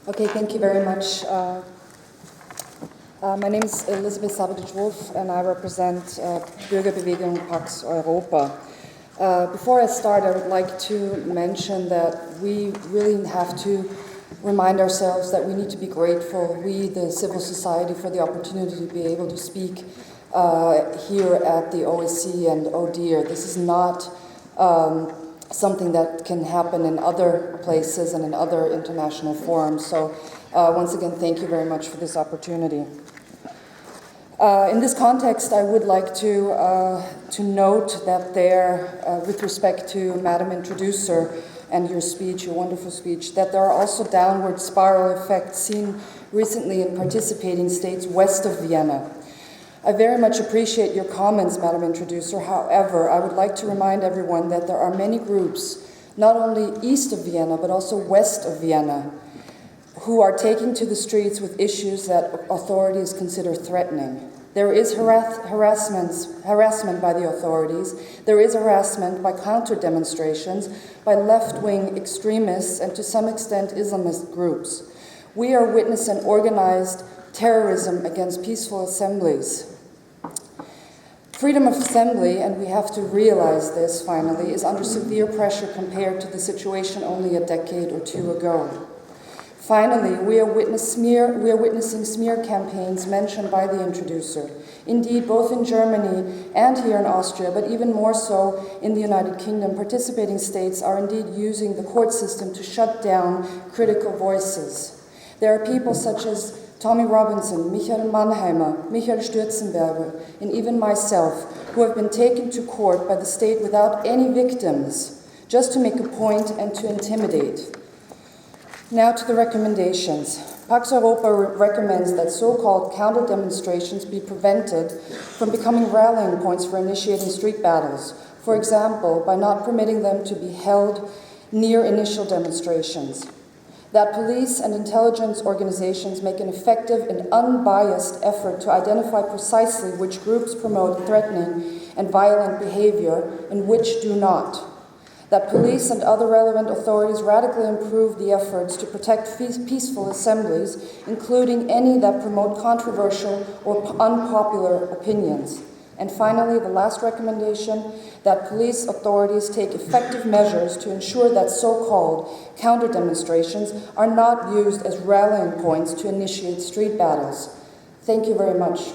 Okay, thank you very much. My name is Elisabeth Sabaditsch-Wolff and I represent Bürgerbewegung Pax Europa. Before I start, I would like to mention that we really have to remind ourselves that we need to be grateful, we, the civil society, for the opportunity to be able to speak here at the OSCE and oh dear, this is not something that can happen in other places and in other international forums. So once again, thank you very much for this opportunity. In this context, I would like to note that there, with respect to Madam Introducer and your speech, your wonderful speech, that there are also downward spiral effects seen recently in participating states west of Vienna. I very much appreciate your comments, Madam Introducer. However, I would like to remind everyone that there are many groups, not only east of Vienna, but also west of Vienna, who are taking to the streets with issues that authorities consider threatening. There is harassment by the authorities. There is harassment by counter-demonstrations, by left-wing extremists, and to some extent Islamist groups. We are witnessing organized terrorism against peaceful assemblies. Freedom of assembly, and we have to realize this finally, is under severe pressure compared to the situation only a decade or two ago. Finally, we are witnessing smear campaigns mentioned by the introducer. Indeed, both in Germany and here in Austria, but even more so in the United Kingdom, participating states are indeed using the court system to shut down critical voices. There are people such as Tommy Robinson, Michael Mannheimer, Michael Stürzenberger, and even myself, who have been taken to court by the state without any victims, just to make a point and to intimidate. Now to the recommendations. Pax Europa recommends that so-called counter-demonstrations be prevented from becoming rallying points for initiating street battles, for example, by not permitting them to be held near initial demonstrations. That police and intelligence organizations make an effective and unbiased effort to identify precisely which groups promote threatening and violent behavior and which do not. That police and other relevant authorities radically improve the efforts to protect peaceful assemblies, including any that promote controversial or unpopular opinions. And finally, the last recommendation, that police authorities take effective measures to ensure that so-called counter-demonstrations are not used as rallying points to initiate street battles. Thank you very much.